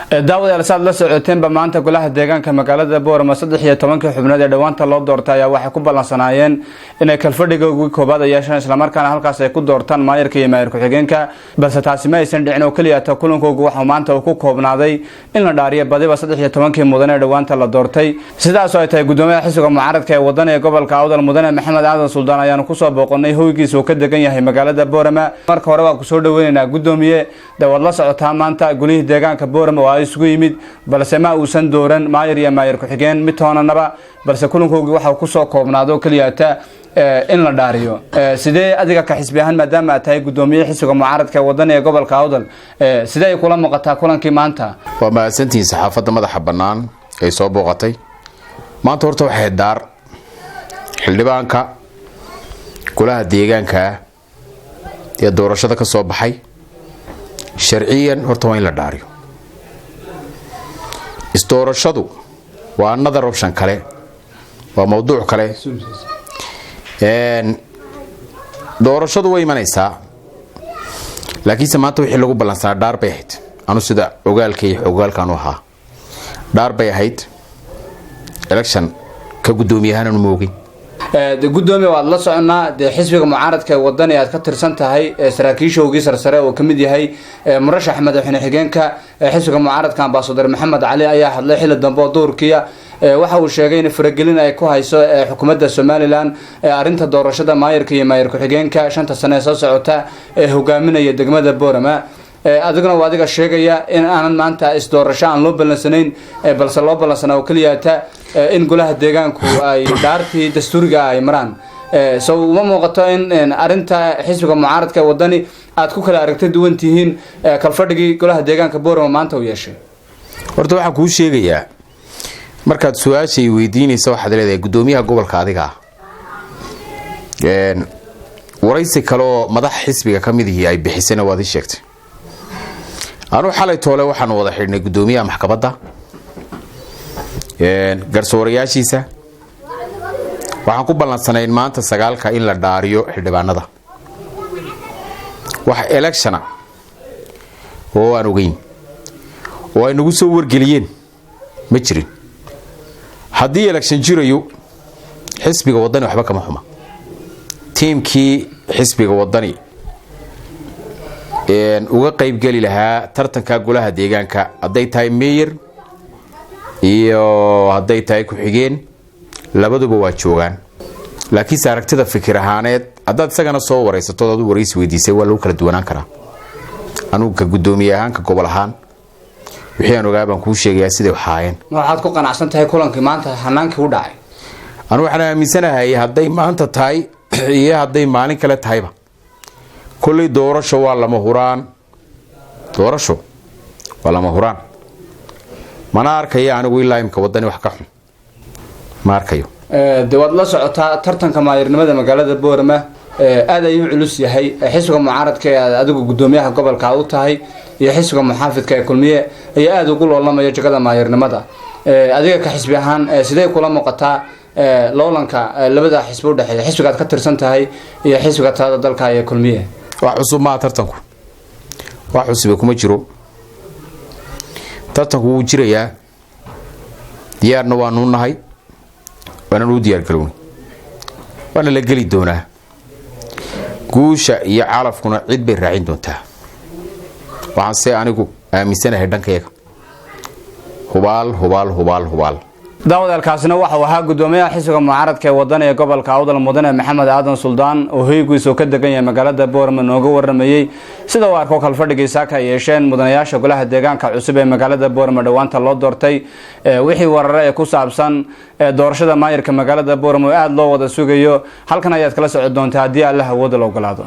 daawada saad la socoteen maanta golaha deegaanka magaalada Boorama 13 xubnood ee dhawaanta loo doortay ayaa waxay ku ballansanaayeen inay kalfadhiga ugu koobaad yeeshaan isla markaana halkaas ay ku doortaan maayirka iyo maayir ku-xigeenka balse taasi ma aysan dhicin oo kaliya ta kulankoodu waxa maanta uu ku koobnaaday in la dhaariyo badiba 13 mudan ee dhawaanta la doortay sidaas oo ay tahay gudoomiyaha xisbiga mucaaradka ee wadaniga gobolka Awdal Mudane Maxamed Aadan Suldaan ayaan ku soo booqnay hoygiisa oo ka degan yahay magaalada Boorama marka hore waa ku soo dhaweynaynaa gudoomiye dawad la socotaa maanta golaha deegaanka Boorama isugu yimid balse ma uusan dooran maayir iyo maayir ku-xigeen mid toonanaba balse kulankoodu waxa uu ku soo koobnaado kaliya in la dhaariyo sidee adiga ka xisbi ahaan maadaama aad tahay gudoomiyaha xisbiga mucaaradka wadaniga gobolka Awdal sidee ay kula muuqataa kulankii maanta waa maasantiin saxaafadda madaxa banaan ay soo booqatay maanta horta waxay daar xildhibaanka golaha deegaanka ee doorashada ka soo baxay sharciyan horta waa in la dhaariyo isdoorashadu waa another option kale waa mowduuc kale doorashadu way imanaysaa laakiin maanta wixii lagu balansanaa dhaar bay ahayd anu sida ogaalkay xogaalkan u ahaa dhaar bay ahayd election ka gudoomiyahan anu moogin gudoomiye waad la soconaa xisbiga mucaaradka wadani aad ka tirsan tahay saraakiishoogi sarsare oo kamid yahay murashax madaxweyne xigeenka xisbiga mucaaradka ambassador Maxamed Cali ayaa hadlay xilli dambe oo doorkiya waxa uu sheegay in faragelin ay ku hayso xukuumadda Somaliland arinta doorashada maayirka iyo maayir ku-xigeenka 5 sano soo socota ee hogaaminaya degmada Boorama adiguna waa adiga sheegaya in aanan maanta isdoorasho aan loo balansanayn balse loo balansanaa oo kaliya in golaha deegaanku ay dhaartii dastuuriga ay maraan soo uma muuqato in arinta xisbiga mucaaradka wadani aad ku kala aragtay duwan tihiin kalfadhigii golaha deegaanka Boorama maanta uu yeeshay horta waxaan kuu sheegayaa markaad su'aashay weydiinayso waxaad leedahay gudoomiyaha gobolka adiga waraysi kale madax xisbiga kamid yahay ay bixisana waad sheegtay anu xalay toole waxaan wada xidhnay gudoomiyaha maxkamadda garsoorayaashiisa waxaan ku ballansanayn maanta 9 in la dhaariyo xildhibaanada wax electiona oo aan ogeyn oo ay nagu soo wargeliyeen ma jirin haddii election jirayo xisbiga wadani waxba kama xuma teamkii xisbiga wadani uga qayb gali lahaa tartanka golaha deegaanka haday tahay mayor iyo haday tahay ku-xigeen labaduba waa joogan laakiin aragtida fikir ahaaneed hadaad isagana soo wareysato dad wareysi weydiisay waa lagu kala duwanaan karaa anu ka gudoomiyahanka gobol ahaan wixii aan ogaa baan ku sheegayaa sida waxaayeen waxaad ku qanacsan tahay kulankii maanta hanaankii u dhacay anu waxaan aaminsanahay haday maanta tahay iyo haday maalin kale tahayba kulli doorasho waa lama huraan doorasho waa lama huraan mana arkaya anigu ilaa imka wadani wax ka xun ma arkayo dawad la socotaa tartanka maayirnimada magaalada Boorama aad ayuu culus yahay xisbiga mucaaradka ee adigu gudoomiyaha gobolka u tahay iyo xisbiga muxaafidka ee kulmiye ay aad ugu loolamaya jagada maayirnimada adiga ka xisbi ahaan sidee kula muuqataa loolanka labada xisbi u dhaxeeya xisbiga aad ka tirsan tahay iyo xisbiga tada dalka ee kulmiye wax cusub ma tartanku wax cusub kuma jiro tartanku wuu jirayaa diyaarna waanu nahay waana u diyaar garownay waana la gali doonaa guusha iyo calafkuna cid bay raacin doontaa waxaan se anigu aaminsanahay dhankayga hubaal daawadalkaasina waxa uu ahaa gudoomiyaha xisbiga mucaaradka ee wadaniga gobolka Awdal Mudane Maxamed Aadan Suldaan oo hoygiisa ka degan yahay magaalada Boorama nooga waramayay sida uu arko kalfadhigiisa ka yeesheen mudanayaasha golaha deegaanka cusub ee magaalada Boorama dhawaanta loo doortay wixii warar ay ku saabsan doorashada maayirka magaalada Boorama aad loo wada sugayo halkan ayaad kala socon doontaa hadii Allah wada loo ogolaado